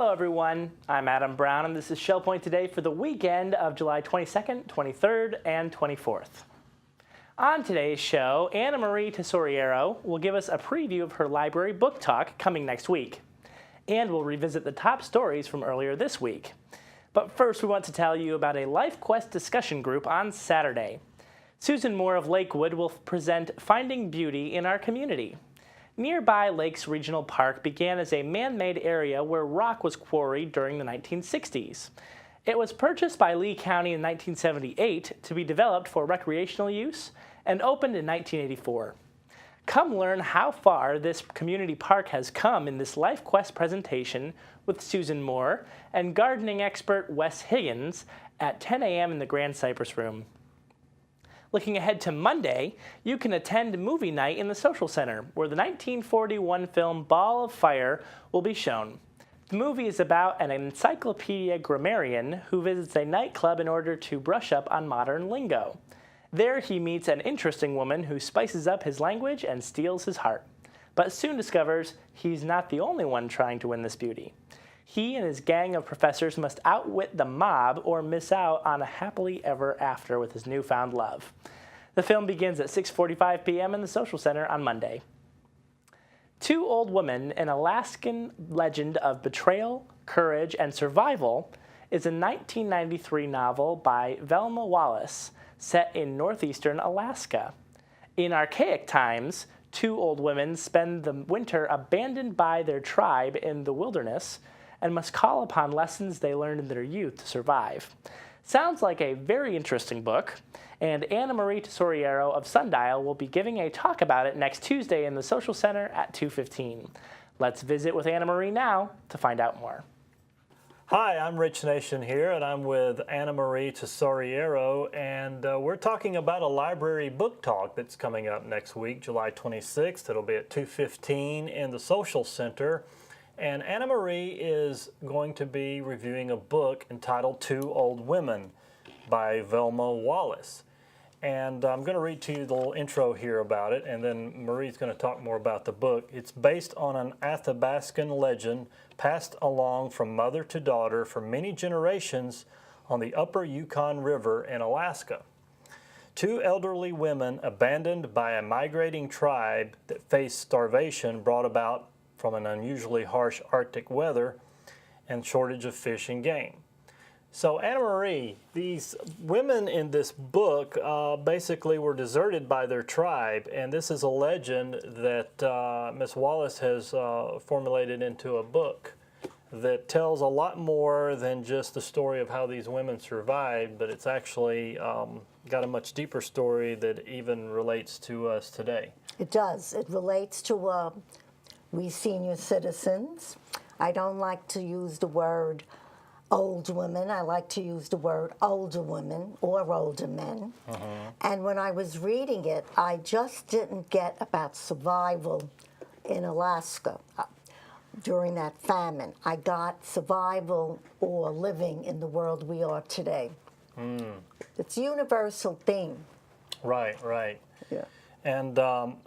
Hello everyone, I'm Adam Brown and this is Shell Point Today for the weekend of July 22nd, 23rd, and 24th. On today's show, Anna Marie Tesoriero will give us a preview of her library book talk coming next week. And we'll revisit the top stories from earlier this week. But first we want to tell you about a Life Quest discussion group on Saturday. Susan Moore of Lakewood will present Finding Beauty in Our Community. Nearby Lakes Regional Park began as a man-made area where rock was quarried during the 1960s. It was purchased by Lee County in 1978 to be developed for recreational use and opened in 1984. Come learn how far this community park has come in this Life Quest presentation with Susan Moore and gardening expert Wes Higgins at 10 a.m. in the Grand Cypress Room. Looking ahead to Monday, you can attend movie night in the Social Center, where the 1941 film Ball of Fire will be shown. The movie is about an encyclopedia grammarian who visits a nightclub in order to brush up on modern lingo. There he meets an interesting woman who spices up his language and steals his heart, but soon discovers he's not the only one trying to win this beauty. He and his gang of professors must outwit the mob or miss out on a happily ever after with his newfound love. The film begins at 6:45 p.m. in the Social Center on Monday. Two Old Women, an Alaskan legend of betrayal, courage, and survival, is a 1993 novel by Velma Wallace set in northeastern Alaska. In archaic times, two old women spend the winter abandoned by their tribe in the wilderness and must call upon lessons they learned in their youth to survive. Sounds like a very interesting book, and Anna Marie Tesoriero of Sundial will be giving a talk about it next Tuesday in the Social Center at 2:15. Let's visit with Anna Marie now to find out more. Hi, I'm Rich Nation here, and I'm with Anna Marie Tesoriero, and we're talking about a library book talk that's coming up next week, July 26th. It'll be at 2:15 in the Social Center. And Anna Marie is going to be reviewing a book entitled Two Old Women by Velma Wallace. And I'm going to read to you the little intro here about it, and then Marie's going to talk more about the book. It's based on an Athabascan legend passed along from mother to daughter for many generations on the upper Yukon River in Alaska. Two elderly women abandoned by a migrating tribe that faced starvation brought about from an unusually harsh Arctic weather and shortage of fish and game. So Anna Marie, these women in this book basically were deserted by their tribe, and this is a legend that Miss Wallace has formulated into a book that tells a lot more than just the story of how these women survived, but it's actually got a much deeper story that even relates to us today. It does. It relates to we senior citizens. I don't like to use the word old women. I like to use the word older women or older men. And when I was reading it, I just didn't get about survival in Alaska during that famine. I got survival or living in the world we are today. It's a universal theme. Right, right. Yeah. And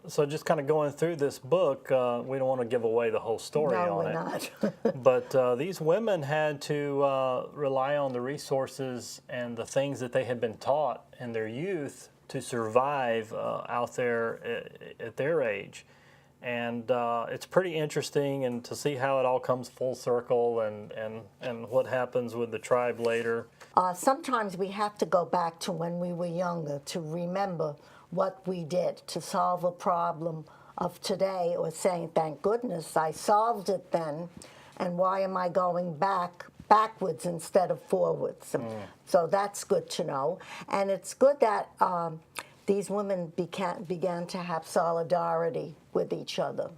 so just kind of going through this book, we don't want to give away the whole story on it. No, we're not. But these women had to rely on the resources and the things that they had been taught in their youth to survive out there at their age. And it's pretty interesting and to see how it all comes full circle and what happens with the tribe later. Sometimes we have to go back to when we were younger to remember what we did to solve a problem of today, or saying, thank goodness I solved it then, and why am I going backwards instead of forwards? So that's good to know. And it's good that these women began to have solidarity with each other.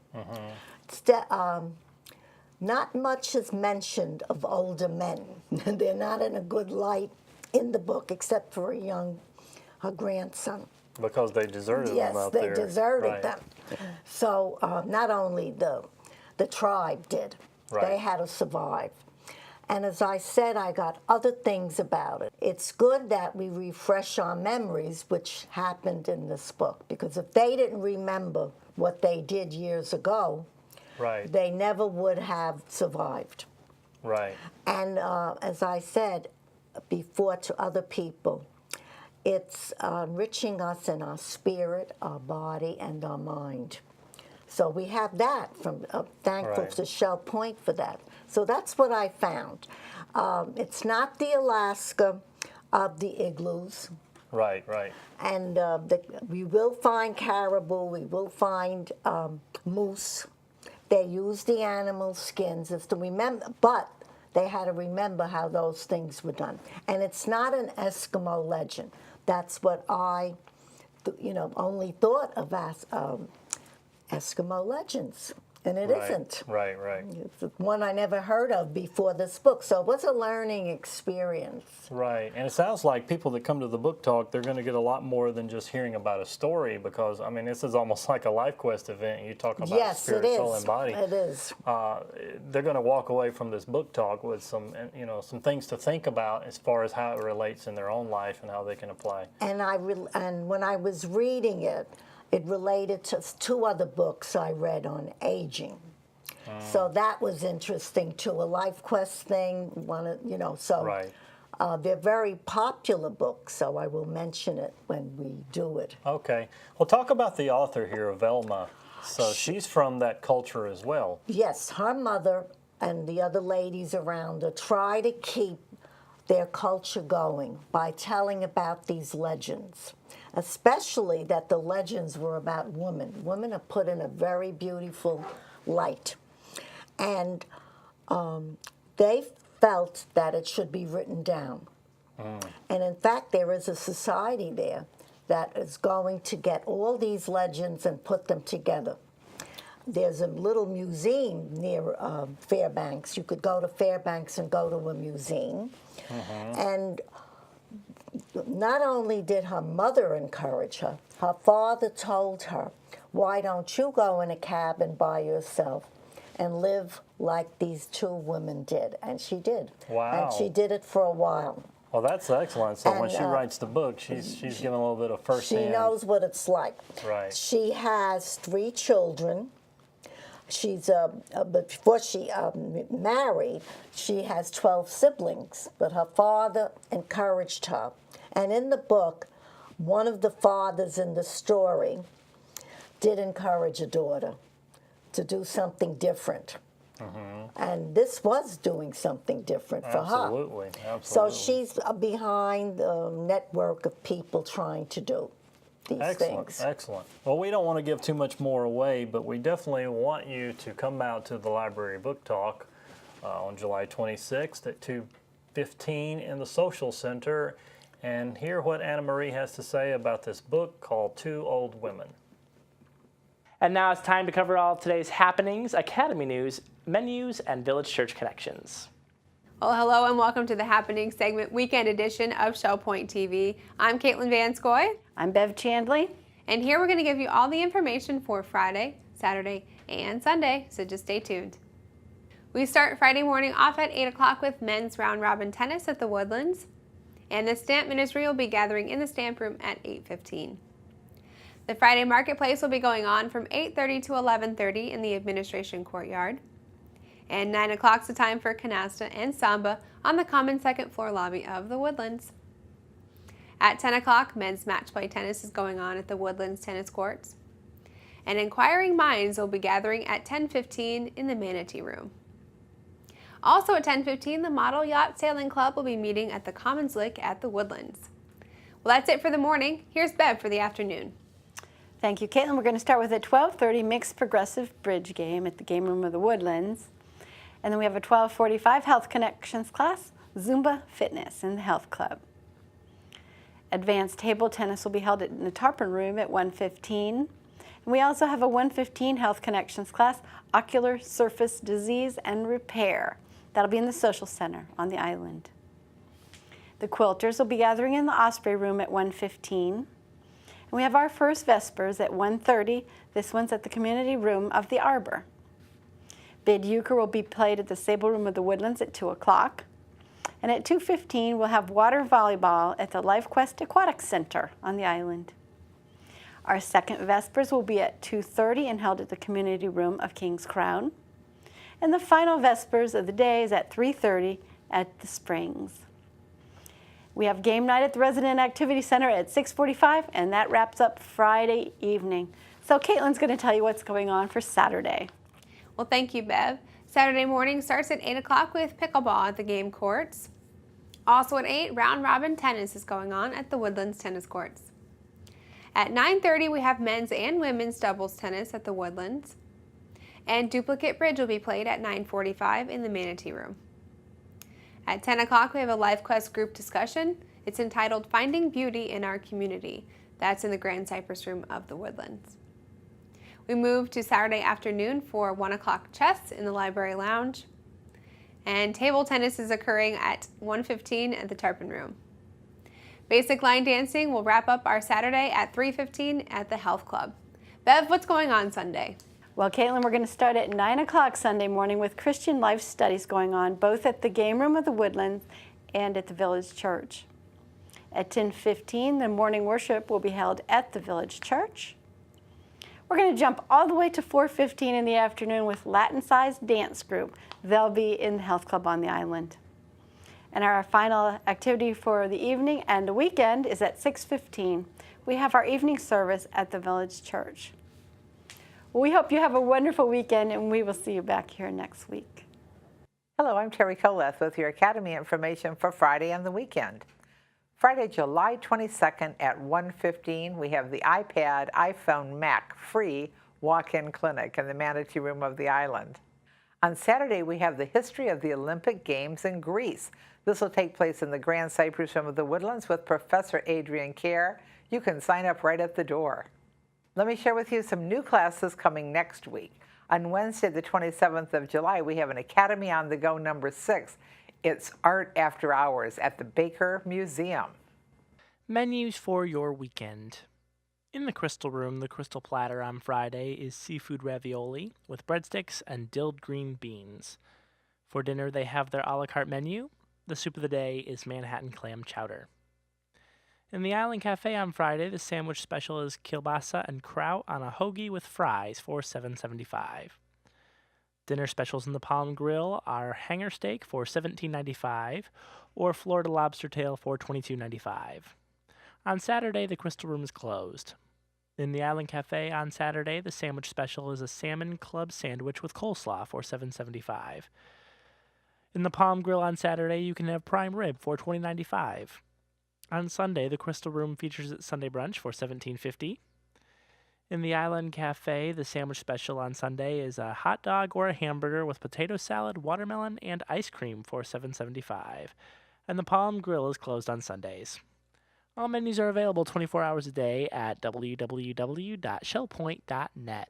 Not much is mentioned of older men. They're not in a good light in the book, except for her grandson. Because they deserted them out there. Yes, they deserted them. So not only the tribe did, they had to survive. And as I said, I got other things about it. It's good that we refresh our memories, which happened in this book, because if they didn't remember what they did years ago, they never would have survived. Right. And as I said before to other people, it's enriching us in our spirit, our body, and our mind. So we have that from thankful Right. to Shell Point for that. So that's what I found. It's not the Alaska of the igloos. Right, right. And we will find caribou, we will find moose. They use the animal skins as to remember, but they had to remember how those things were done. And it's not an Eskimo legend. That's what I, only thought of as Eskimo legends. And it Right, isn't. right, right. It's one I never heard of before this book. So it was a learning experience. Right, and it sounds like people that come to the book talk, they're going to get a lot more than just hearing about a story, because I mean, this is almost like a Life Quest event. You talk about Yes, spirit, it is. soul, and body. It is. They're going to walk away from this book talk with some things to think about as far as how it relates in their own life and how they can apply. And when I was reading it, it related to two other books I read on aging. So that was interesting too. A Life Quest thing, so Right. They're very popular books, so I will mention it when we do it. Okay. Well, talk about the author here, Velma. So she's from that culture as well. Yes, her mother and the other ladies around her try to keep their culture going by telling about these legends, especially that the legends were about women. Women are put in a very beautiful light. And they felt that it should be written down. And in fact, there is a society there that is going to get all these legends and put them together. There's a little museum near Fairbanks. You could go to Fairbanks and go to a museum. And not only did her mother encourage her, her father told her, why don't you go in a cabin by yourself and live like these two women did? And she did. Wow. And she did it for a while. Well, that's excellent. So when And, she writes the book, she's giving a little bit of firsthand. She knows what it's like. Right. She has 3 children. She's but before she married, she has 12 siblings. But her father encouraged her. And in the book, one of the fathers in the story did encourage a daughter to do something different. And this was doing something different for her. Absolutely. So she's behind the network of people trying to do these Excellent, things. excellent. Well, we don't want to give too much more away, but we definitely want you to come out to the Library Book Talk on July 26th at 2:15 in the Social Center and hear what Anna Marie has to say about this book called Two Old Women. And now it's time to cover all of today's happenings, Academy news, menus, and Village Church connections. Well, hello and welcome to the Happening segment weekend edition of Shell Point TV. I'm Caitlin Vanscoy. I'm Bev Chandley. And here we're going to give you all the information for Friday, Saturday, and Sunday, so just stay tuned. We start Friday morning off at 8 o'clock with men's round robin tennis at the Woodlands. And the Stamp Ministry will be gathering in the Stamp Room at 8:15. The Friday Marketplace will be going on from 8:30 to 11:30 in the Administration Courtyard. And 9 o'clock's the time for canasta and samba on the common second floor lobby of the Woodlands. At 10 o'clock, men's match play tennis is going on at the Woodlands tennis courts. And inquiring minds will be gathering at 10:15 in the Manatee Room. Also at 10:15, the Model Yacht Sailing Club will be meeting at the Commons Lick at the Woodlands. Well, that's it for the morning. Here's Bev for the afternoon. Thank you, Caitlin. We're going to start with a 12:30 mixed progressive bridge game at the game room of the Woodlands. And then we have a 12:45 Health Connections class, Zumba Fitness in the Health Club. Advanced table tennis will be held in the Tarpon Room at 1:15. And we also have a 1:15 Health Connections class, Ocular Surface Disease and Repair. That'll be in the Social Center on the island. The quilters will be gathering in the Osprey Room at 1:15. And we have our first Vespers at 1:30. This one's at the Community Room of the Arbor. Bid Euchre will be played at the Sable Room of the Woodlands at 2 o'clock. And at 2:15, we'll have water volleyball at the Life Quest Aquatic Center on the island. Our second Vespers will be at 2:30 and held at the Community Room of King's Crown. And the final Vespers of the day is at 3:30 at the Springs. We have game night at the Resident Activity Center at 6:45, and that wraps up Friday evening. So Caitlin's going to tell you what's going on for Saturday. Well, thank you, Bev. Saturday morning starts at 8 o'clock with pickleball at the game courts. Also at 8, round robin tennis is going on at the Woodlands tennis courts. At 9:30, we have men's and women's doubles tennis at the Woodlands. And duplicate bridge will be played at 9:45 in the Manatee Room. At 10 o'clock, we have a LifeQuest group discussion. It's entitled Finding Beauty in Our Community. That's in the Grand Cypress Room of the Woodlands. We move to Saturday afternoon for 1 o'clock chess in the Library Lounge. And table tennis is occurring at 1:15 at the Tarpon Room. Basic line dancing will wrap up our Saturday at 3:15 at the Health Club. Bev, what's going on Sunday? Well, Caitlin, we're going to start at 9 o'clock Sunday morning with Christian life studies going on both at the Game Room of the Woodlands and at the Village Church. At 10:15, the morning worship will be held at the Village Church. We're going to jump all the way to 4:15 in the afternoon with Latin-sized dance group. They'll be in the Health Club on the island. And our final activity for the evening and the weekend is at 6:15. We have our evening service at the Village Church. We hope you have a wonderful weekend, and we will see you back here next week. Hello, I'm Terry Coleth with your Academy information for Friday and the weekend. Friday, July 22nd at 1:15, we have the iPad, iPhone, Mac free walk-in clinic in the Manatee Room of the island. On Saturday, we have the history of the Olympic Games in Greece. This will take place in the Grand Cypress Room of the Woodlands with Professor Adrian Kerr. You can sign up right at the door. Let me share with you some new classes coming next week. On Wednesday, the 27th of July, we have an Academy on the Go number 6. It's Art After Hours at the Baker Museum. Menus for your weekend. In the Crystal Room, the Crystal Platter on Friday is seafood ravioli with breadsticks and dilled green beans. For dinner, they have their a la carte menu. The soup of the day is Manhattan clam chowder. In the Island Cafe on Friday, the sandwich special is kielbasa and kraut on a hoagie with fries for $7.75. Dinner specials in the Palm Grill are hanger steak for $17.95 or Florida lobster tail for $22.95. On Saturday, the Crystal Room is closed. In the Island Cafe on Saturday, the sandwich special is a salmon club sandwich with coleslaw for $7.75. In the Palm Grill on Saturday, you can have prime rib for $20.95. On Sunday, the Crystal Room features its Sunday brunch for $17.50. In the Island Cafe, the sandwich special on Sunday is a hot dog or a hamburger with potato salad, watermelon, and ice cream for $7.75. And the Palm Grill is closed on Sundays. All menus are available 24 hours a day at www.shellpoint.net.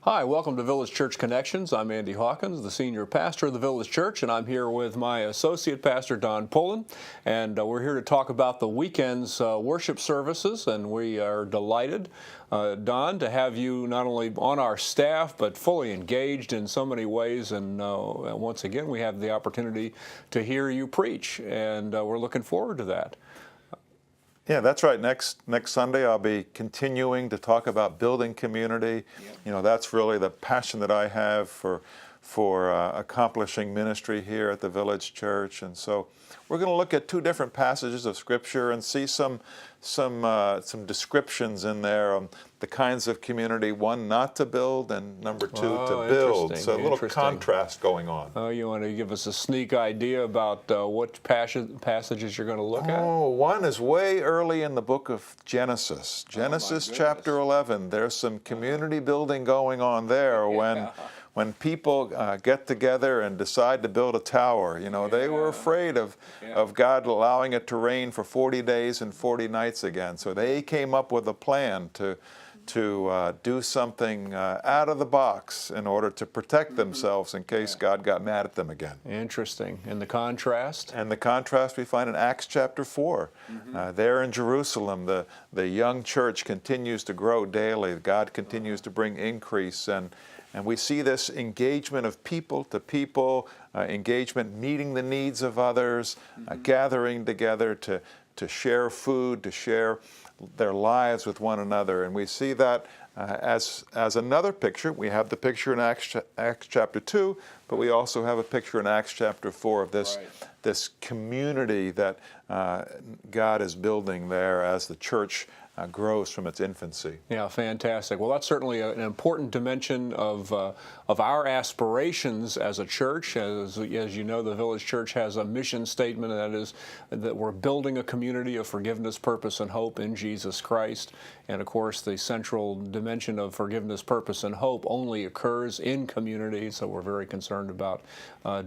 Hi, welcome to Village Church Connections. I'm Andy Hawkins, the senior pastor of the Village Church, and I'm here with my associate pastor, Don Pullen, and we're here to talk about the weekend's worship services, and we are delighted, Don, to have you not only on our staff, but fully engaged in so many ways, and once again, we have the opportunity to hear you preach, and we're looking forward to that. Yeah, that's right. Next Sunday, I'll be continuing to talk about building community. You know, that's really the passion that I have for accomplishing ministry here at the Village Church. And so we're going to look at two different passages of Scripture and see some descriptions in there on the kinds of community, one, not to build, and number two, to build. So a little contrast going on. Oh, you want to give us a sneak idea about what passages you're going to look at? Oh, one is way early in the book of Genesis. Genesis chapter 11. There's some community building going on there when people get together and decide to build a tower. You know, they were afraid of God allowing it to rain for 40 days and 40 nights again. So they came up with a plan to do something out of the box in order to protect themselves in case God got mad at them again. Interesting. And the contrast? And the contrast we find in Acts chapter 4. There in Jerusalem, the young church continues to grow daily. God continues to bring increase, and we see this engagement of people to people, engagement meeting the needs of others, gathering together to share food, to share their lives with one another. And we see that As another picture, we have the picture in Acts chapter 2, but we also have a picture in Acts chapter 4 of this community that God is building there as the church grows from its infancy. Yeah, fantastic. Well, that's certainly an important dimension of our aspirations as a church. As you know, the Village Church has a mission statement, and that is that we're building a community of forgiveness, purpose, and hope in Jesus Christ. And of course, the central dimension of forgiveness, purpose, and hope only occurs in community. So we're very concerned about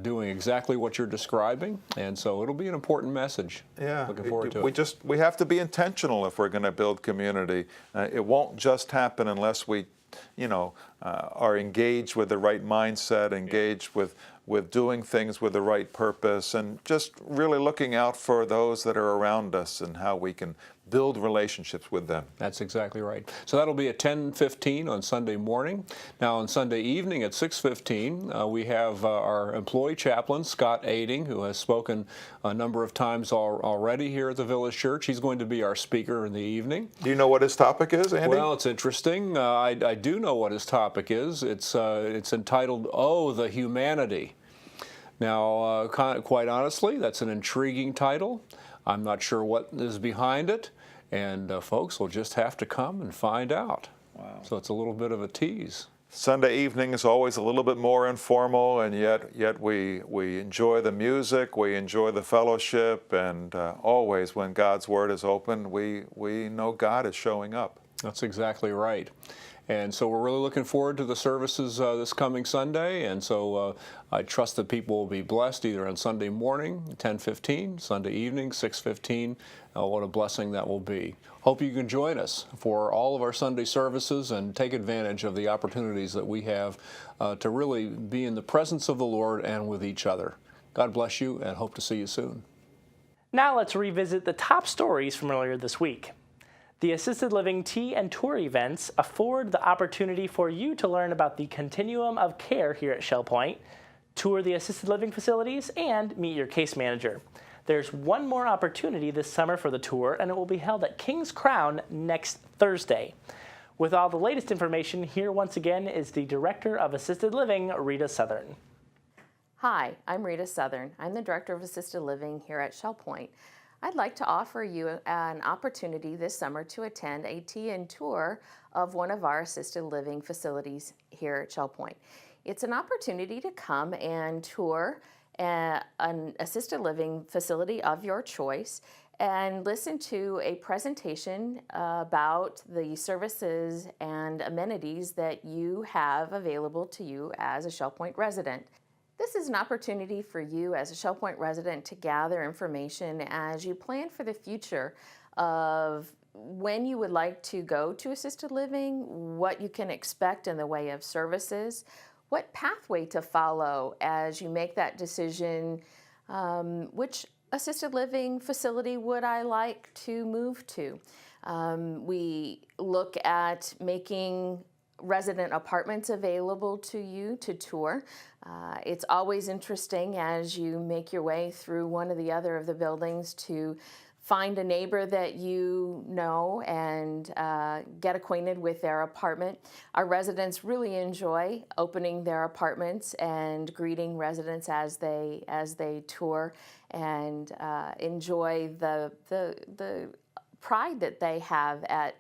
doing exactly what you're describing. And so it'll be an important message. Yeah, looking forward to it. We have to be intentional if we're going to build community. It won't just happen unless we, are engaged with the right mindset, engaged with doing things with the right purpose, and just really looking out for those that are around us and how we can build relationships with them. That's exactly right. So that'll be at 10:15 on Sunday morning. Now on Sunday evening at 6:15, we have our employee chaplain, Scott Aiding, who has spoken a number of times already here at the Village Church. He's going to be our speaker in the evening. Do you know what his topic is, Andy? Well, it's interesting. I do know what his topic is. It's entitled, "Oh, the Humanity." Now, quite honestly, that's an intriguing title. I'm not sure what is behind it, and folks will just have to come and find out. Wow. So it's a little bit of a tease. Sunday evening is always a little bit more informal, and yet we enjoy the music, we enjoy the fellowship, and always when God's Word is open, we know God is showing up. That's exactly right. And so we're really looking forward to the services this coming Sunday, and so I trust that people will be blessed either on Sunday morning, 10:15, Sunday evening, 6:15. What a blessing that will be. Hope you can join us for all of our Sunday services and take advantage of the opportunities that we have to really be in the presence of the Lord and with each other. God bless you, and hope to see you soon. Now let's revisit the top stories from earlier this week. The assisted living tea and tour events afford the opportunity for you to learn about the continuum of care here at Shell Point, tour the assisted living facilities, and meet your case manager. There's one more opportunity this summer for the tour, and it will be held at King's Crown next Thursday. With all the latest information, here once again is the Director of Assisted Living, Rita Southern. Hi, I'm Rita Southern. I'm the Director of Assisted Living here at Shell Point. I'd like to offer you an opportunity this summer to attend a tea and tour of one of our assisted living facilities here at Shell Point. It's an opportunity to come and tour an assisted living facility of your choice and listen to a presentation about the services and amenities that you have available to you as a Shell Point resident. This is an opportunity for you as a Shell Point resident to gather information as you plan for the future of when you would like to go to assisted living, what you can expect in the way of services, what pathway to follow as you make that decision, which assisted living facility would I like to move to. We look at making resident apartments available to you to tour. It's always interesting as you make your way through one or the other of the buildings to find a neighbor that you know and get acquainted with their apartment. Our residents really enjoy opening their apartments and greeting residents as they tour, and enjoy the pride that they have at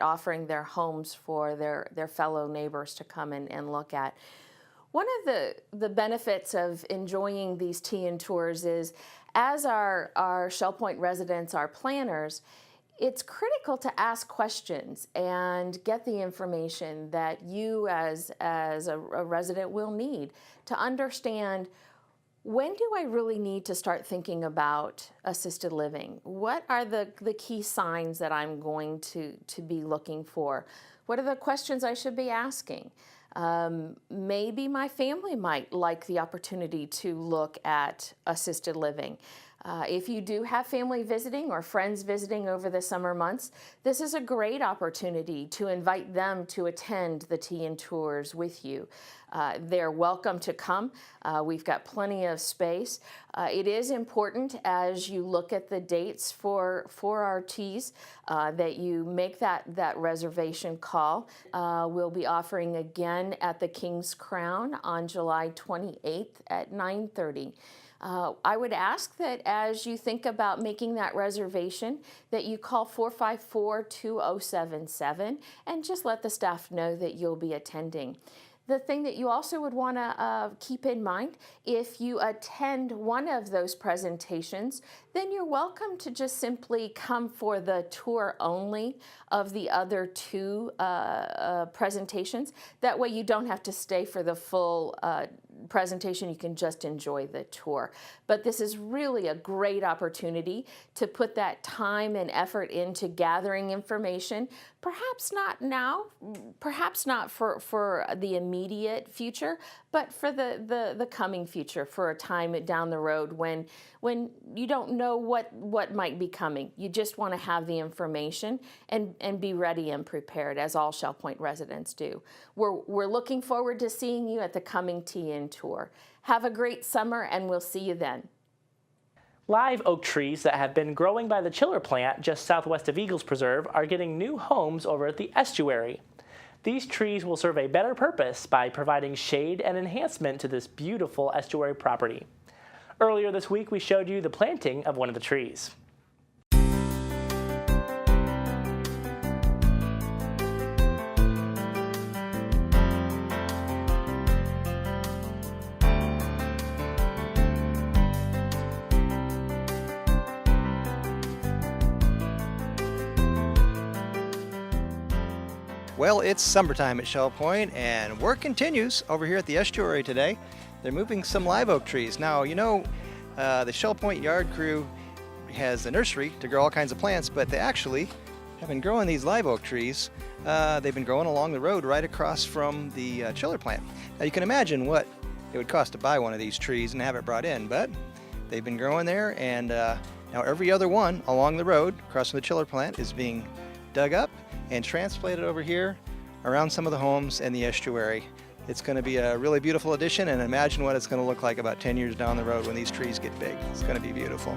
offering their homes for their fellow neighbors to come and look at. One of the benefits of enjoying these tea and tours is, as our Shell Point residents are planners, it's critical to ask questions and get the information that you as a resident will need to understand, when do I really need to start thinking about assisted living? What are the key signs that I'm going to be looking for? What are the questions I should be asking? Maybe my family might like the opportunity to look at assisted living. If you do have family visiting or friends visiting over the summer months, this is a great opportunity to invite them to attend the tea and tours with you. they're welcome to come. We've got plenty of space. It is important as you look at the dates for our teas that you make that reservation call. We'll be offering again at the King's Crown on July 28th at 9:30. I would ask that as you think about making that reservation, that you call 454-2077 and just let the staff know that you'll be attending. The thing that you also would want to keep in mind, if you attend one of those presentations, then you're welcome to just simply come for the tour only of the other two presentations. That way you don't have to stay for the full presentation, you can just enjoy the tour. But this is really a great opportunity to put that time and effort into gathering information, perhaps not now, perhaps not for the immediate future, but for the coming future, for a time down the road when you don't know what might be coming. You just want to have the information and be ready and prepared, as all Shell Point residents do. We're looking forward to seeing you at the coming Tea In Tour. Have a great summer, and we'll see you then. Live oak trees that have been growing by the chiller plant just southwest of Eagles Preserve are getting new homes over at the estuary. These trees will serve a better purpose by providing shade and enhancement to this beautiful estuary property. Earlier this week, we showed you the planting of one of the trees. Well, it's summertime at Shell Point, and work continues over here at the estuary today. They're moving some live oak trees. Now, you know, the Shell Point yard crew has a nursery to grow all kinds of plants, but they actually have been growing these live oak trees. They've been growing along the road right across from the chiller plant. Now, you can imagine what it would cost to buy one of these trees and have it brought in, but they've been growing there, and now every other one along the road across from the chiller plant is being dug up and transplanted over here around some of the homes and the estuary. It's going to be a really beautiful addition, and imagine what it's going to look like about 10 years down the road when these trees get big. It's going to be beautiful.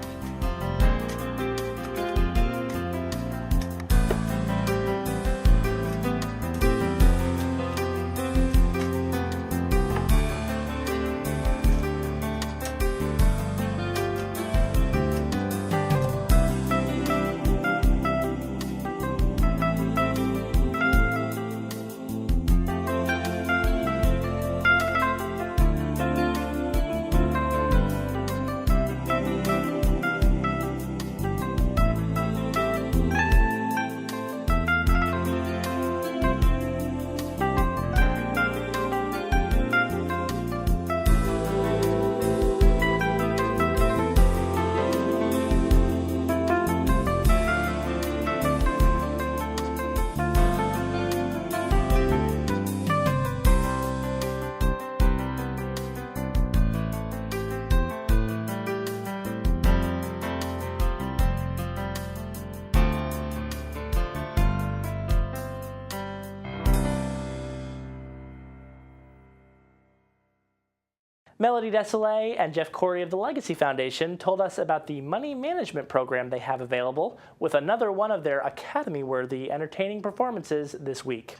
Melody Desolé and Jeff Corey of the Legacy Foundation told us about the money management program they have available with another one of their Academy-worthy entertaining performances this week.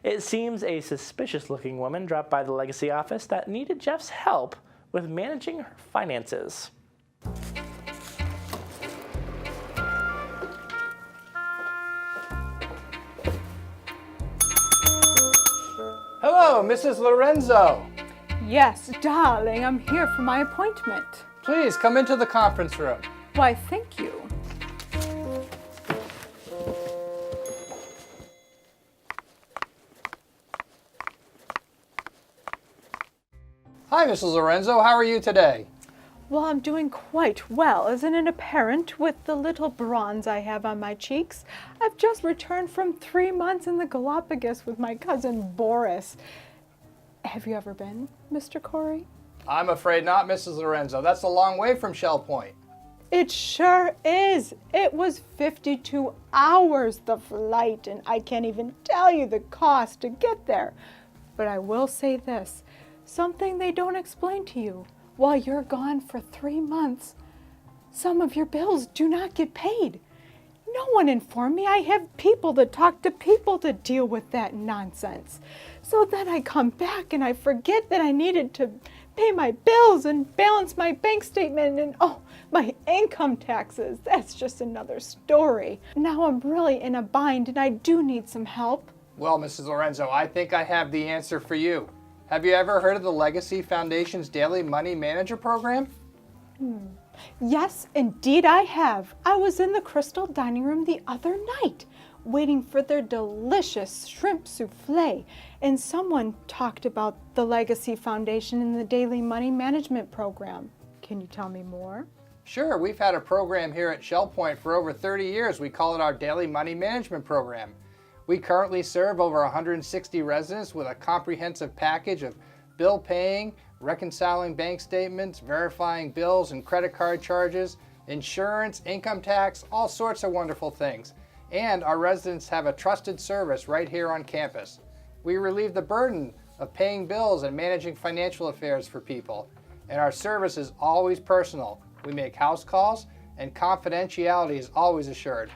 It seems a suspicious-looking woman dropped by the Legacy office that needed Jeff's help with managing her finances. Hello, Mrs. Lorenzo. Yes, darling, I'm here for my appointment. Please come into the conference room. Why, thank you. Hi, Mrs. Lorenzo. How are you today? Well, I'm doing quite well. Isn't it apparent with the little bronze I have on my cheeks? I've just returned from 3 months in the Galapagos with my cousin Boris. Have you ever been, Mr. Corey? I'm afraid not, Mrs. Lorenzo. That's a long way from Shell Point. It sure is. It was 52 hours, the flight, and I can't even tell you the cost to get there. But I will say this, something they don't explain to you. While you're gone for 3 months, some of your bills do not get paid. No one informed me. I have people to talk to people to deal with that nonsense. So then I come back and I forget that I needed to pay my bills and balance my bank statement and my income taxes. That's just another story. Now I'm really in a bind and I do need some help. Well, Mrs. Lorenzo, I think I have the answer for you. Have you ever heard of the Legacy Foundation's Daily Money Manager program? Yes, indeed I have. I was in the Crystal Dining Room the other night, waiting for their delicious shrimp souffle, and someone talked about the Legacy Foundation and the Daily Money Management program. Can you tell me more? Sure, we've had a program here at Shell Point for over 30 years. We call it our Daily Money Management program. We currently serve over 160 residents with a comprehensive package of bill paying, reconciling bank statements, verifying bills and credit card charges, insurance, income tax, all sorts of wonderful things. And our residents have a trusted service right here on campus. We relieve the burden of paying bills and managing financial affairs for people. And our service is always personal. We make house calls and confidentiality is always assured.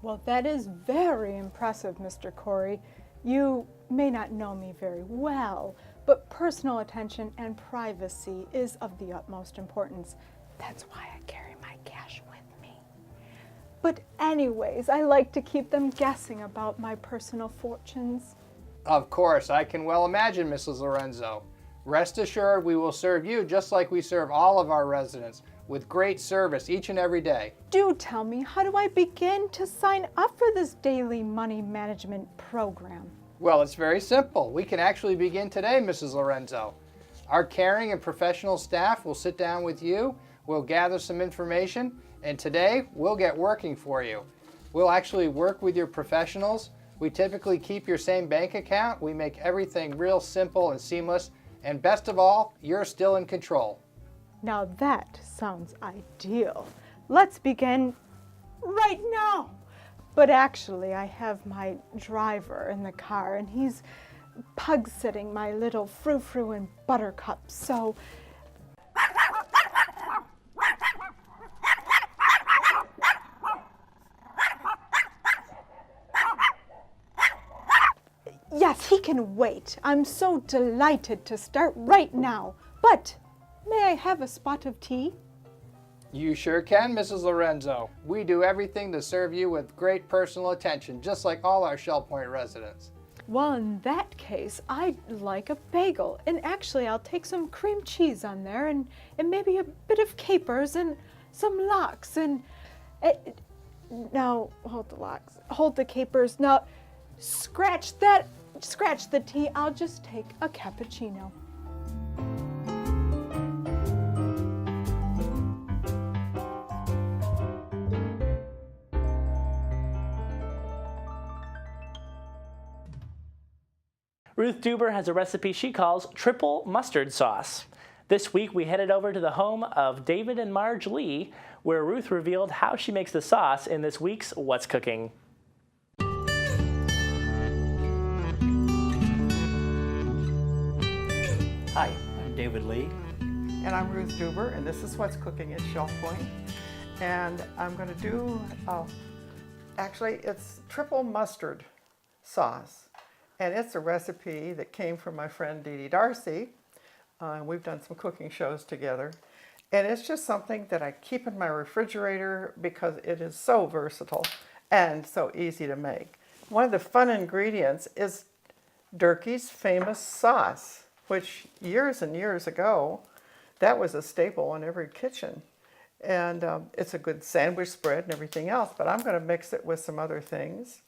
Well, that is very impressive, Mr. Corey. You may not know me very well, but personal attention and privacy is of the utmost importance. That's why I carry my cash with me. But anyways, I like to keep them guessing about my personal fortunes. Of course, I can well imagine, Mrs. Lorenzo. Rest assured, we will serve you just like we serve all of our residents, with great service each and every day. Do tell me, how do I begin to sign up for this daily money management program? Well, it's very simple. We can actually begin today, Mrs. Lorenzo. Our caring and professional staff will sit down with you, we'll gather some information, and today we'll get working for you. We'll actually work with your professionals. We typically keep your same bank account. We make everything real simple and seamless, and best of all, you're still in control. Now that sounds ideal. Let's begin right now. But actually, I have my driver in the car, and he's pug-sitting my little frou-frou and buttercup, so... Yes, he can wait. I'm so delighted to start right now. But may I have a spot of tea? You sure can, Mrs. Lorenzo. We do everything to serve you with great personal attention, just like all our Shell Point residents. Well, in that case, I'd like a bagel. And actually, I'll take some cream cheese on there and maybe a bit of capers and some lox. And now, hold the lox. Hold the capers. Now, scratch that. Scratch the tea. I'll just take a cappuccino. Ruth Duber has a recipe she calls triple mustard sauce. This week we headed over to the home of David and Marge Lee, where Ruth revealed how she makes the sauce in this week's What's Cooking. Hi, I'm David Lee. And I'm Ruth Duber, and this is What's Cooking at Shell Point. And I'm going to do, actually it's triple mustard sauce. And it's a recipe that came from my friend Dee Dee Darcy. We've done some cooking shows together. And it's just something that I keep in my refrigerator because it is so versatile and so easy to make. One of the fun ingredients is Durkee's famous sauce, which years and years ago, that was a staple in every kitchen. And it's a good sandwich spread and everything else, but I'm going to mix it with some other things.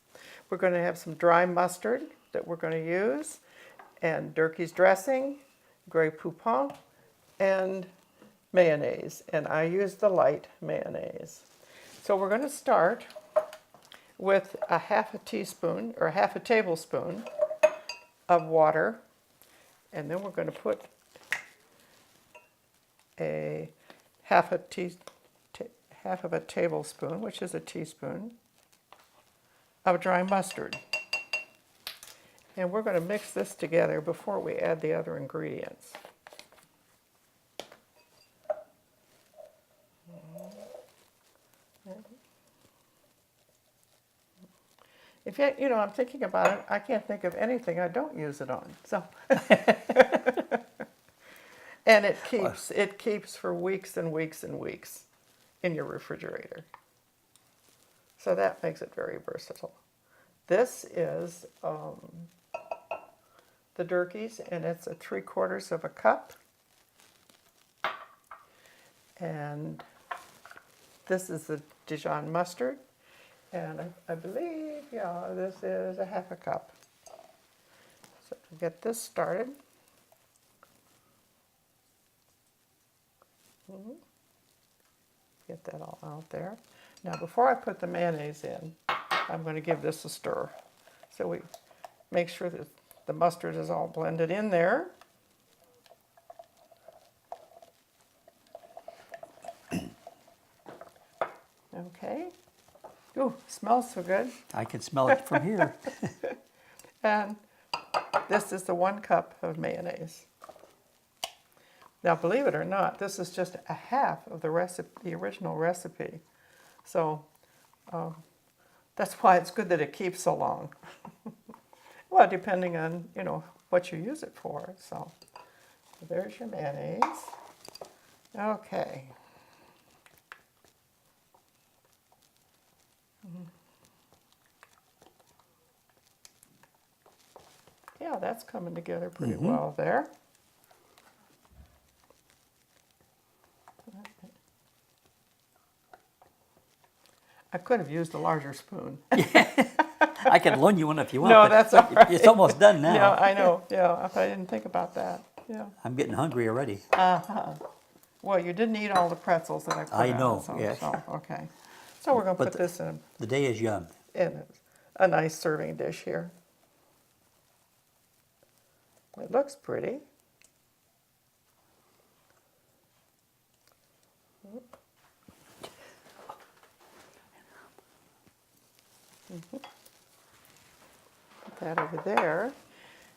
We're going to have some dry mustard that we're going to use, and Durkee's dressing, Grey Poupon, and mayonnaise. And I use the light mayonnaise. So we're going to start with a half a teaspoon or half a tablespoon of water. And then we're going to put a half of a tablespoon, which is a teaspoon, of dry mustard. And we're going to mix this together before we add the other ingredients. If you know, I'm thinking about it, I can't think of anything I don't use it on. So, and it keeps for weeks and weeks and weeks in your refrigerator. So that makes it very versatile. This is the Durkees, and it's a 3/4 of a cup. And this is the Dijon mustard. And I believe, yeah, this is a 1/2 cup. So to get this started, get that all out there. Now before I put the mayonnaise in, I'm going to give this a stir. So we make sure that the mustard is all blended in there. Okay. Ooh, smells so good. I can smell it from here. And this is the 1 cup of mayonnaise. Now, believe it or not, this is just a half of the recipe, the original recipe. So that's why it's good that it keeps so long. Well, depending on, you know, what you use it for. So there's your mayonnaise. Okay. Yeah, that's coming together pretty well there. I could have used a larger spoon. I can loan you one if you want. No, that's all right. It's almost done now. Yeah, I know. Yeah, I didn't think about that. Yeah. I'm getting hungry already. Well, you didn't eat all the pretzels that I put I know, out, so, yeah. so, okay. So we're going to But put this in The day is young. a nice serving dish here. It looks pretty. Put that over there.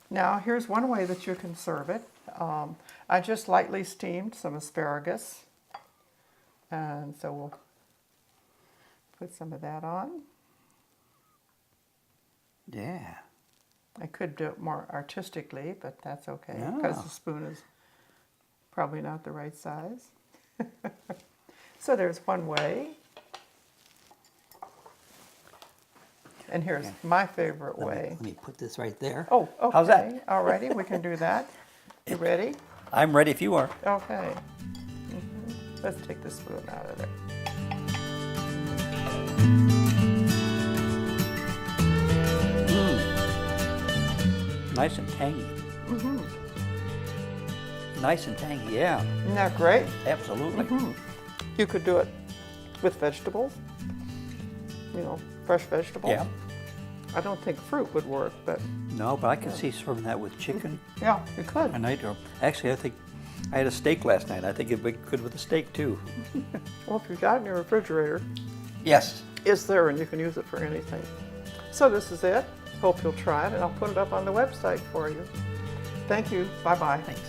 Now here's one way that you can serve it. I just lightly steamed some asparagus, and so we'll put some of that on. Yeah. I could do it more artistically, but that's okay because Yeah. the spoon is probably not the right size. So there's one way. And here's my favorite way. Let me put this right there. Oh, okay. How's that? All righty, we can do that. You ready? I'm ready if you are. Okay. Let's take the spoon out of there. Nice and tangy. Nice and tangy, yeah. Isn't that great? Absolutely. You could do it with vegetables, you know, fresh vegetables. Yeah. I don't think fruit would work, but No, but I can see serving that with chicken. yeah, you could. And actually, I think I had a steak last night. I think it'd be good with a steak too. Well, if you've got it in your refrigerator, Yes. it's there and you can use it for anything. So this is it. Hope you'll try it, and I'll put it up on the website for you. Thank you. Bye-bye. Thanks.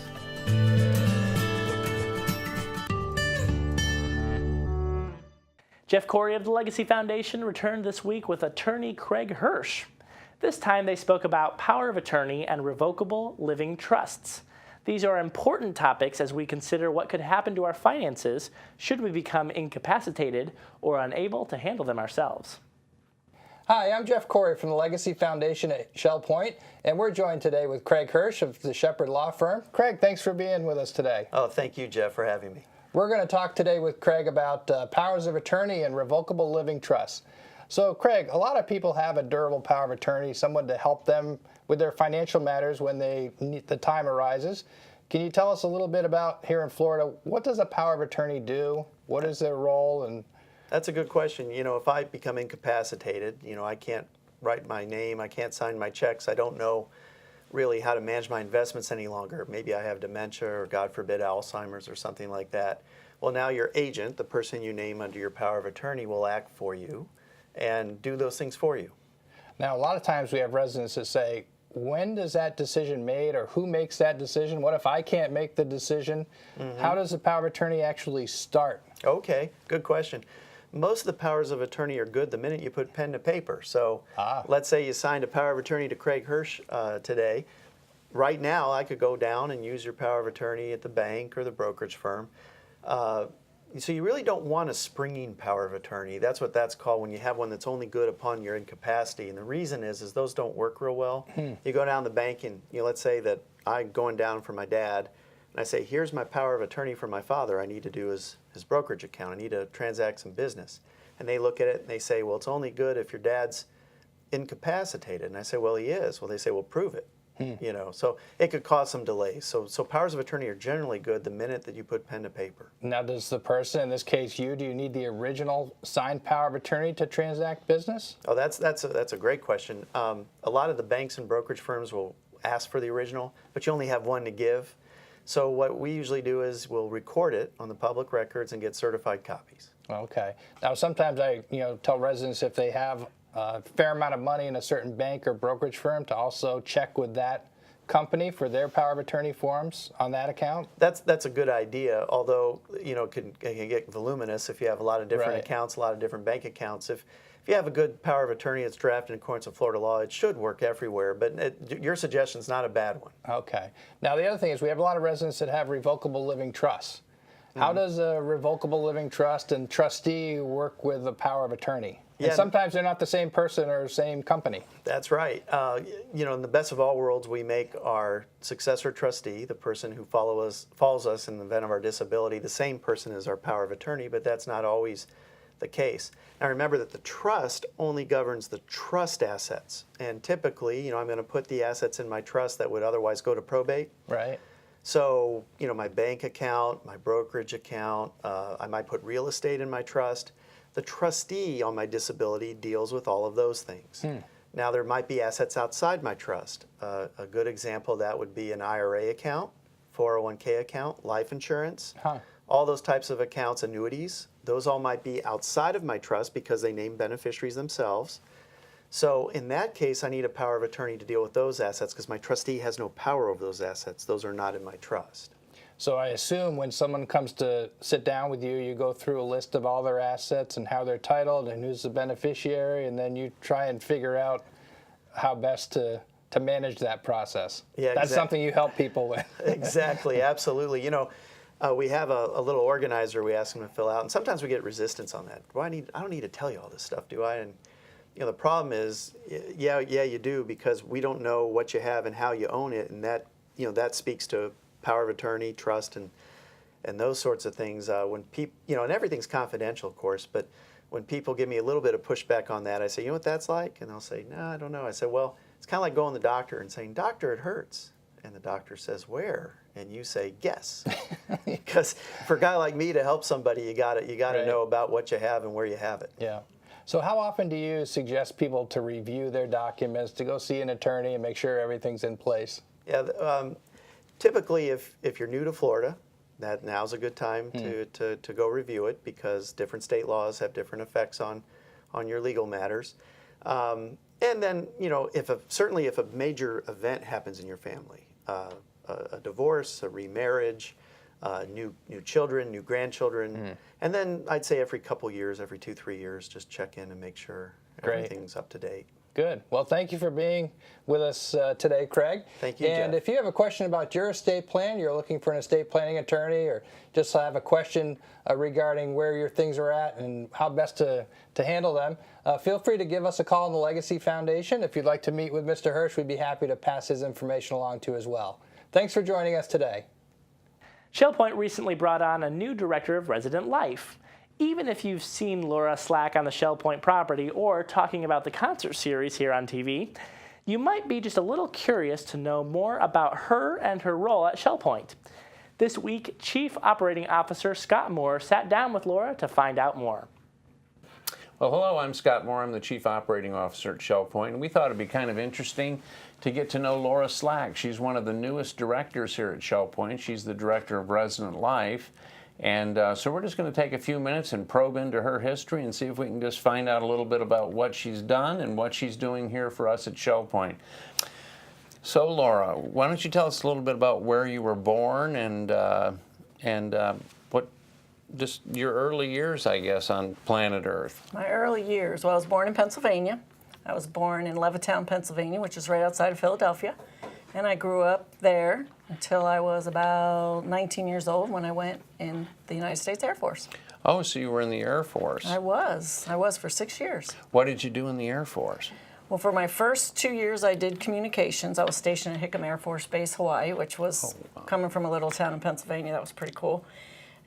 Jeff Corey of the Legacy Foundation returned this week with attorney Craig Hirsch. This time they spoke about power of attorney and revocable living trusts. These are important topics as we consider what could happen to our finances should we become incapacitated or unable to handle them ourselves. Hi, I'm Jeff Corey from the Legacy Foundation at Shell Point, and we're joined today with Craig Hirsch of the Shepherd Law Firm. Craig, thanks for being with us today. Oh, thank you, Jeff, for having me. We're going to talk today with Craig about powers of attorney and revocable living trusts. So, Craig, a lot of people have a durable power of attorney, someone to help them with their financial matters when the time arises. Can you tell us a little bit about here in Florida, what does a power of attorney do? What is their role? And That's a good question. You know, if I become incapacitated, you know, I can't write my name, I can't sign my checks, I don't know really how to manage my investments any longer. Maybe I have dementia or, God forbid, Alzheimer's or something like that. Well, now your agent, the person you name under your power of attorney, will act for you and do those things for you. now, a lot of times we have residents that say, when does that decision made, or who makes that decision? What if I can't make the decision? How does the power of attorney actually start? Okay, good question. Most of the powers of attorney are good the minute you put pen to paper. So let's say you signed a power of attorney to Craig Hirsch today. Right now, I could go down and use your power of attorney at the bank or the brokerage firm. So you really don't want a springing power of attorney. That's what that's called when you have one that's only good upon your incapacity. And the reason is those don't work real well. You go down to the bank and let's say that I'm going down for my dad, and I say, here's my power of attorney for my father. I need to do his brokerage account. I need to transact some business. And they look at it and they say, well, it's only good if your dad's incapacitated. And I say, well, he is. Well, they say, well, prove it. So it could cause some delays. So powers of attorney are generally good the minute that you put pen to paper. Now, does the person, in this case you, do you need the original signed power of attorney to transact business? Oh, that's a great question. A lot of the banks and brokerage firms will ask for the original, but you only have one to give. So what we usually do is we'll record it on the public records and get certified copies. Okay. Now, sometimes I tell residents if they have a fair amount of money in a certain bank or brokerage firm to also check with that company for their power of attorney forms on that account? That's a good idea, although it can get voluminous if you have a lot of different accounts, a lot of different bank accounts. If you have a good power of attorney that's drafted in accordance with Florida law, it should work everywhere, but your suggestion's not a bad one. Okay. Now, the other thing is we have a lot of residents that have revocable living trusts. How does a revocable living trust and trustee work with the power of attorney? And sometimes they're not the same person or same company. That's right. In the best of all worlds, we make our successor trustee, the person who follows us in the event of our disability, the same person as our power of attorney, but that's not always the case. Now remember that the trust only governs the trust assets. And typically, I'm going to put the assets in my trust that would otherwise go to probate. Right. So, my bank account, my brokerage account, I might put real estate in my trust. The trustee on my disability deals with all of those things. Now, there might be assets outside my trust. A good example of that would be an IRA account, 401k account, life insurance, all those types of accounts, annuities. Those all might be outside of my trust because they name beneficiaries themselves. So in that case, I need a power of attorney to deal with those assets because my trustee has no power over those assets. Those are not in my trust. So I assume when someone comes to sit down with you, you go through a list of all their assets and how they're titled and who's the beneficiary, and then you try and figure out how best to manage that process. Yeah, that's something you help people with. Exactly, absolutely. We have a little organizer we ask them to fill out, and sometimes we get resistance on that. I don't need to tell you all this stuff, do I? And the problem is, yeah, you do, because we don't know what you have and how you own it, and that speaks to power of attorney, trust, and those sorts of things. When people, and everything's confidential, of course, but when people give me a little bit of pushback on that, I say, you know what that's like? And they'll say, no, I don't know. I say, well, it's kind of like going to the doctor and saying, doctor, it hurts. And the doctor says, where? And you say, guess. Because for a guy like me to help somebody, you got to know about what you have and where you have it. Yeah. So how often do you suggest people to review their documents, to go see an attorney and make sure everything's in place? Yeah, typically if you're new to Florida, that now's a good time to go review it, because different state laws have different effects on your legal matters. And then, if a major event happens in your family, a divorce, a remarriage, new children, new grandchildren, and then I'd say every couple years, every 2-3 years, just check in and make sure everything's up to date. Good. Well, thank you for being with us today, Craig. Thank you, And Jeff. if you have a question about your estate plan, you're looking for an estate planning attorney, or just have a question regarding where your things are at and how best to handle them, feel free to give us a call on the Legacy Foundation. If you'd like to meet with Mr. Hirsch, we'd be happy to pass his information along to you as well. Thanks for joining us today. ShellPoint recently brought on a new director of resident life. Even if you've seen Laura Slack on the ShellPoint property or talking about the concert series here on TV, you might be just a little curious to know more about her and her role at ShellPoint. This week, Chief Operating Officer Scott Moore sat down with Laura to find out more. Well, hello, I'm Scott Moore. I'm the Chief Operating Officer at ShellPoint, and we thought it'd be kind of interesting to get to know Laura Slack. She's one of the newest directors here at ShellPoint. She's the Director of Resident Life. And so we're just going to take a few minutes and probe into her history and see if we can just find out a little bit about what she's done and what she's doing here for us at ShellPoint. So Laura, why don't you tell us a little bit about where you were born and what just your early years, I guess, on planet Earth. My early years. Well, I was born in Pennsylvania. I was born in Levittown, Pennsylvania, which is right outside of Philadelphia. And I grew up there until I was about 19 years old when I went in the United States Air Force. Oh, so you were in the Air Force. I was. I was for 6 years. What did you do in the Air Force? Well, for my first 2 years, I did communications. I was stationed at Hickam Air Force Base, Hawaii, which was coming from a little town in Pennsylvania. That was pretty cool.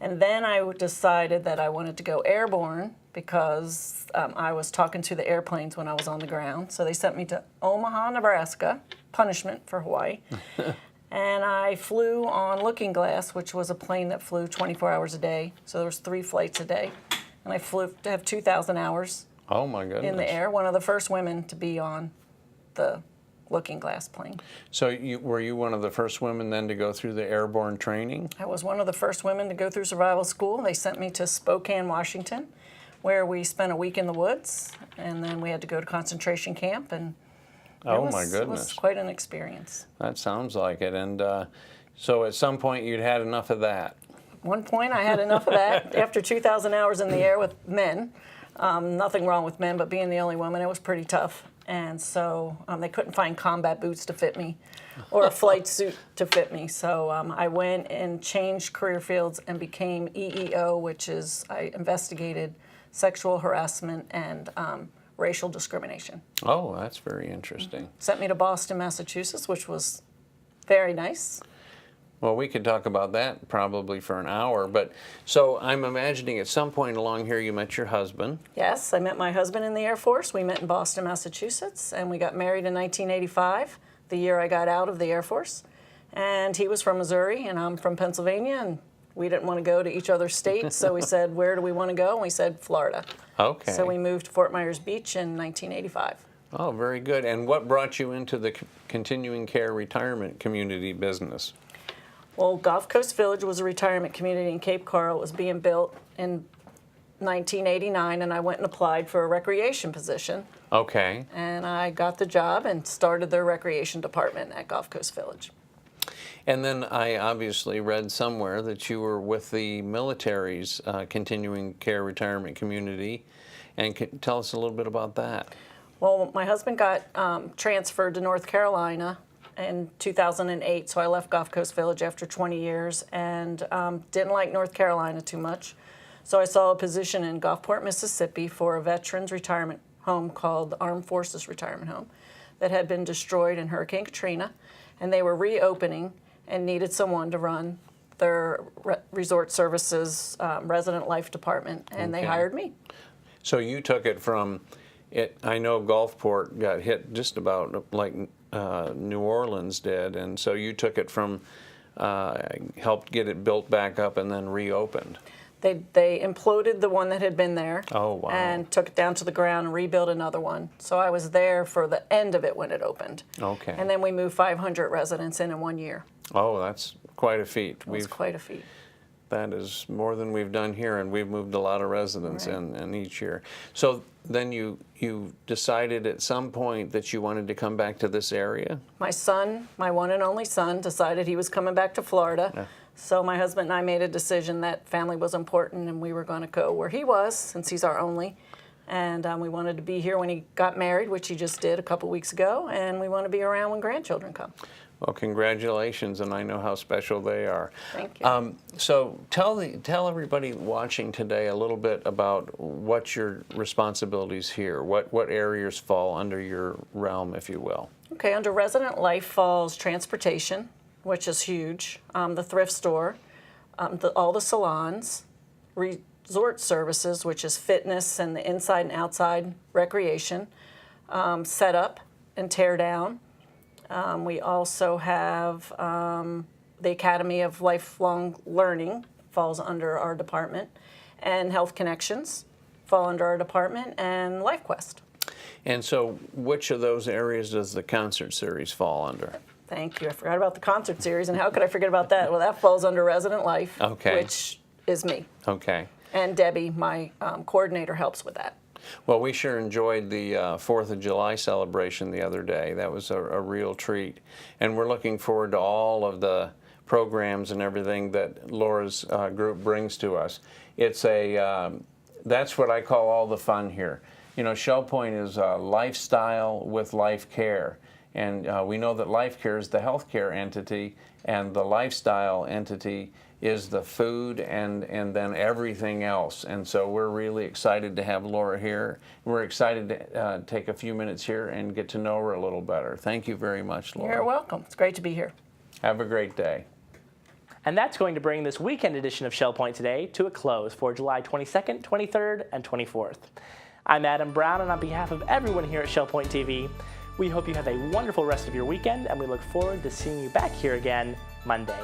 And then I decided that I wanted to go airborne because I was talking to the airplanes when I was on the ground. So they sent me to Omaha, Nebraska, punishment for Hawaii. And I flew on Looking Glass, which was a plane that flew 24 hours a day. So there was 3 flights a day. And I flew to have 2,000 hours. Oh my goodness. In the air, one of the first women to be on the Looking Glass plane. So were you one of the first women then to go through the airborne training? I was one of the first women to go through survival school. They sent me to Spokane, Washington, where we spent a week in the woods, and then we had to go to concentration camp, and my it goodness. was quite an experience. That sounds like it. And so at some point you'd had enough of that. One point I had enough of that. After 2,000 hours in the air with men, nothing wrong with men, but being the only woman, it was pretty tough. And so they couldn't find combat boots to fit me or a flight suit to fit me. So I went and changed career fields and became EEO, which is I investigated sexual harassment and racial discrimination. Oh, that's very interesting. Sent me to Boston, Massachusetts, which was very nice. Well, we could talk about that probably for an hour, but so I'm imagining at some point along here you met your husband. Yes, I met my husband in the Air Force. We met in Boston, Massachusetts, and we got married in 1985, the year I got out of the Air Force. And he was from Missouri, and I'm from Pennsylvania, and we didn't want to go to each other's states, so we said, where do we want to go? And we said, Florida. Okay. So we moved to Fort Myers Beach in 1985. Oh, very good. And what brought you into the continuing care retirement community business? Well, Gulf Coast Village was a retirement community in Cape Coral. It was being built in 1989, and I went and applied for a recreation position. Okay. And I got the job and started their recreation department at Gulf Coast Village. And then I obviously read somewhere that you were with the military's continuing care retirement community. And tell us a little bit about that. Well, my husband got transferred to North Carolina in 2008, so I left Gulf Coast Village after 20 years and didn't like North Carolina too much. So I saw a position in Gulfport, Mississippi for a veterans retirement home called the Armed Forces Retirement Home that had been destroyed in Hurricane Katrina, and they were reopening and needed someone to run their resort services resident life department, and they hired me. So you took it from, I know Gulfport got hit just about like New Orleans did, and so you took it from, helped get it built back up and then reopened. They imploded the one that had been there. Oh, wow. And took it down to the ground and rebuilt another one. So I was there for the end of it when it opened. Okay. And then we moved 500 residents in 1 year. Oh, that's quite a feet. It was quite a feat. That is more than we've done here, and we've moved a lot of residents in each year. So then you decided at some point that you wanted to come back to this area? My son, my one and only son, decided he was coming back to Florida. Yeah. So my husband and I made a decision that family was important and we were going to go where he was since he's our only. And we wanted to be here when he got married, which he just did a couple weeks ago, and we want to be around when grandchildren come. Well, congratulations, and I know how special they are. Thank you. So tell everybody watching today a little bit about what your responsibilities here, what areas fall under your realm, if you will. Okay, under resident life falls transportation, which is huge, the thrift store, all the salons, resort services, which is fitness and the inside and outside recreation, set up and tear down. We also have the Academy of Lifelong Learning falls under our department, and Health Connections fall under our department, and LifeQuest. And so which of those areas does the concert series fall under? Thank you. I forgot about the concert series, and how could I forget about that? Well, that falls under Resident Life, Okay. which is me. Okay. And Debbie, my coordinator, helps with that. Well, we sure enjoyed the 4th of July celebration the other day. That was a real treat. And we're looking forward to all of the programs and everything that Laura's group brings to us. It's that's what I call all the fun here. You know, Shell Point is a lifestyle with life care. And we know that life care is the healthcare entity, and the lifestyle entity is the food and then everything else. And so we're really excited to have Laura here. We're excited to take a few minutes here and get to know her a little better. Thank you very much, Laura. You're welcome. It's great to be here. Have a great day. And that's going to bring this weekend edition of Shell Point Today to a close for July 22nd, 23rd, and 24th. I'm Adam Brown, and on behalf of everyone here at Shell Point TV, we hope you have a wonderful rest of your weekend, and we look forward to seeing you back here again Monday.